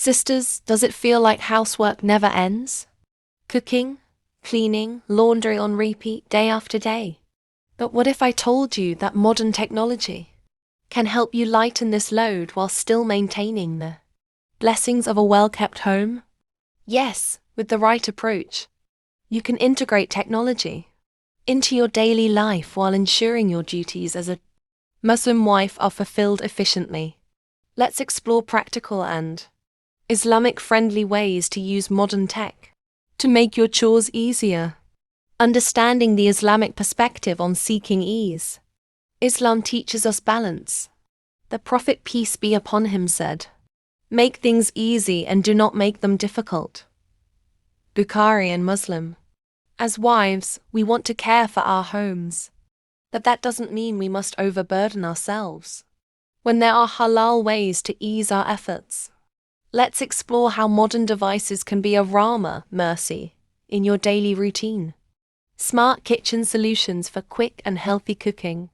Sisters, does it feel like housework never ends? Cooking, cleaning, laundry on repeat day after day. But what if I told you that modern technology can help you lighten this load while still maintaining the blessings of a well-kept home? Yes, with the right approach, you can integrate technology into your daily life while ensuring your duties as a Muslim wife are fulfilled efficiently. Let's explore practical and Islamic-friendly ways to use modern tech to make your chores easier. Understanding the Islamic perspective on seeking ease. Islam teaches us balance. The Prophet, peace be upon him, said, "Make things easy and do not make them difficult." Bukhari and Muslim. As wives, we want to care for our homes. But that doesn't mean we must overburden ourselves. When there are halal ways to ease our efforts, let's explore how modern devices can be a mercy in your daily routine. Smart kitchen solutions for quick and healthy cooking.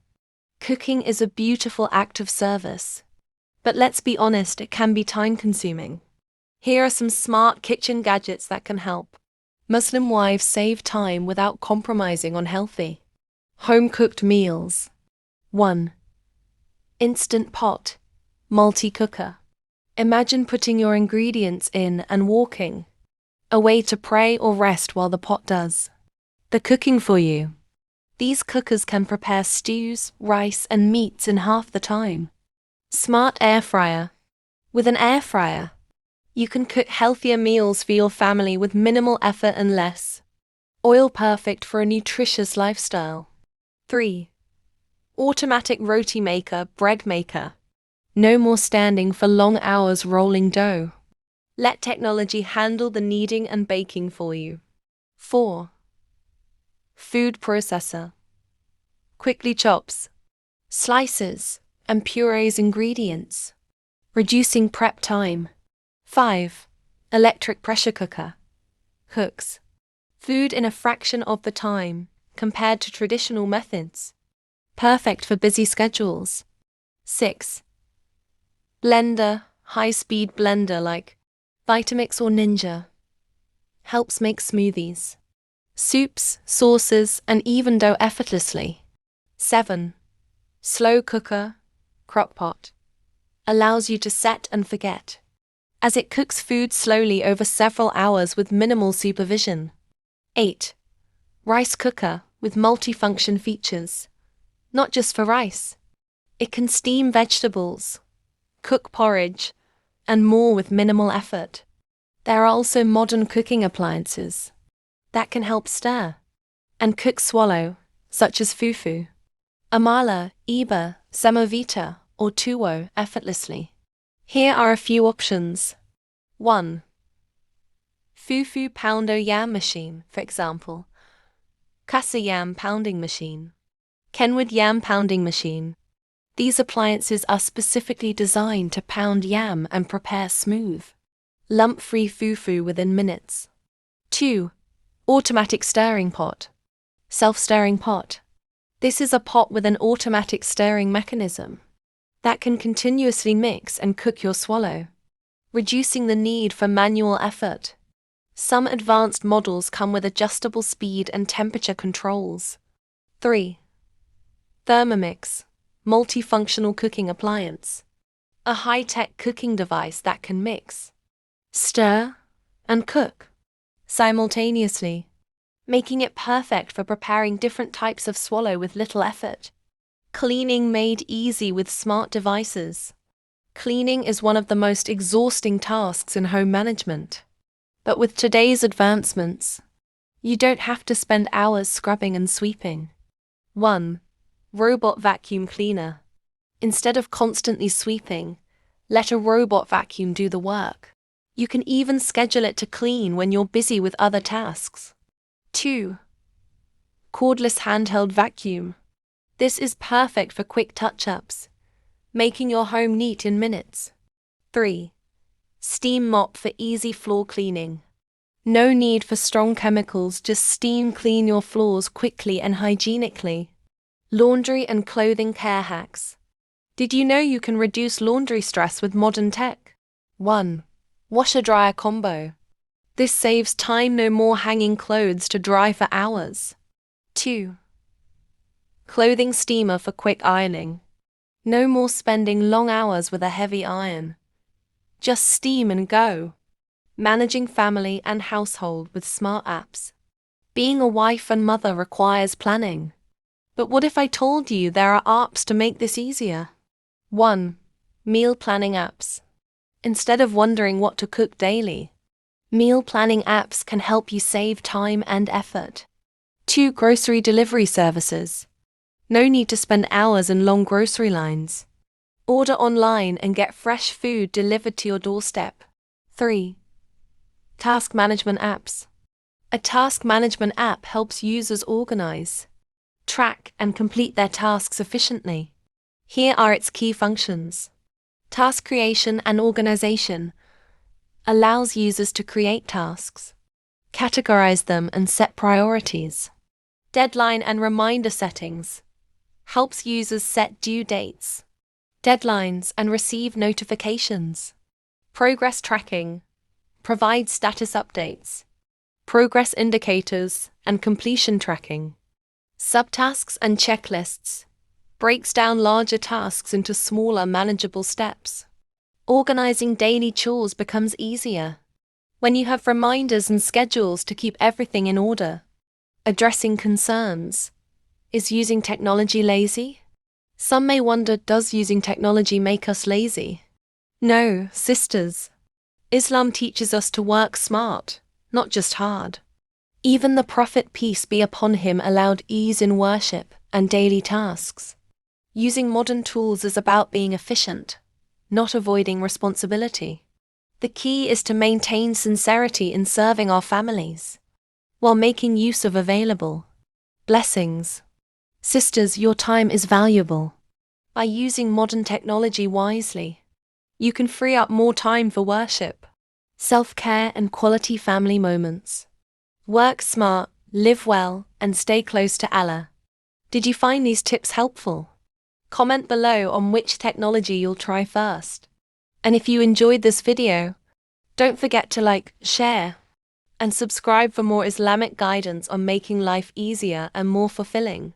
Cooking is a beautiful act of service. But let's be honest, it can be time-consuming. Here are some smart kitchen gadgets that can help Muslim wives save time without compromising on healthy, home-cooked meals. 1. Instant pot, multi-cooker. Imagine putting your ingredients in and walking away to pray or rest while the pot does the cooking for you. These cookers can prepare stews, rice, and meats in half the time. Smart air fryer. With an air fryer, you can cook healthier meals for your family with minimal effort and less oil, perfect for a nutritious lifestyle. 3. Automatic roti maker, bread maker. No more standing for long hours rolling dough. Let technology handle the kneading and baking for you. 4. Food processor. Quickly chops, slices, and purees ingredients, reducing prep time. 5. Electric pressure cooker. Cooks food in a fraction of the time compared to traditional methods. Perfect for busy schedules. 6. Blender, high-speed blender like Vitamix or Ninja. Helps make smoothies, soups, sauces, and even dough effortlessly. 7. Slow cooker, crockpot. Allows you to set and forget, as it cooks food slowly over several hours with minimal supervision. 8. Rice cooker with multifunction features. Not just for rice. It can steam vegetables, cook porridge, and more with minimal effort. There are also modern cooking appliances that can help stir and cook swallow, such as fufu, amala, iba, semovita, or tuwo effortlessly. Here are a few options. 1. Fufu pounder yam machine, for example. Kasa yam pounding machine. Kenwood yam pounding machine. These appliances are specifically designed to pound yam and prepare smooth, lump-free fufu within minutes. 2. Automatic stirring pot. Self-stirring pot. This is a pot with an automatic stirring mechanism that can continuously mix and cook your swallow, reducing the need for manual effort. Some advanced models come with adjustable speed and temperature controls. 3. Thermomix, multifunctional cooking appliance. A high-tech cooking device that can mix, stir, and cook simultaneously, making it perfect for preparing different types of swallow with little effort. Cleaning made easy with smart devices. Cleaning is one of the most exhausting tasks in home management. But with today's advancements, you don't have to spend hours scrubbing and sweeping. 1. Robot vacuum cleaner. Instead of constantly sweeping, let a robot vacuum do the work. You can even schedule it to clean when you're busy with other tasks. 2. Cordless handheld vacuum. This is perfect for quick touch-ups, making your home neat in minutes. 3. Steam mop for easy floor cleaning. No need for strong chemicals, just steam clean your floors quickly and hygienically. Laundry and clothing care hacks. Did you know you can reduce laundry stress with modern tech? 1. Washer-dryer combo. This saves time, no more hanging clothes to dry for hours. 2. Clothing steamer for quick ironing. No more spending long hours with a heavy iron. Just steam and go. Managing family and household with smart apps. Being a wife and mother requires planning. But what if I told you there are apps to make this easier? 1. Meal planning apps. Instead of wondering what to cook daily, meal planning apps can help you save time and effort. 2. Grocery delivery services. No need to spend hours in long grocery lines. Order online and get fresh food delivered to your doorstep. 3. Task management apps. A task management app helps users organize, track, and complete their tasks efficiently. Here are its key functions. Task creation and organization. Allows users to create tasks, categorize them, and set priorities. Deadline and reminder settings. Helps users set due dates, deadlines, and receive notifications. Progress tracking. Provides status updates, progress indicators, and completion tracking. Subtasks and checklists. Breaks down larger tasks into smaller, manageable steps. Organizing daily chores becomes easier when you have reminders and schedules to keep everything in order. Addressing concerns. Is using technology lazy? Some may wonder, does using technology make us lazy? No, sisters. Islam teaches us to work smart, not just hard. Even the Prophet, peace be upon him, allowed ease in worship and daily tasks. Using modern tools is about being efficient, not avoiding responsibility. The key is to maintain sincerity in serving our families, while making use of available blessings. Sisters, your time is valuable. By using modern technology wisely, you can free up more time for worship, self-care, and quality family moments. Work smart, live well, and stay close to Allah. Did you find these tips helpful? Comment below on which technology you'll try first. And if you enjoyed this video, don't forget to like, share, and subscribe for more Islamic guidance on making life easier and more fulfilling.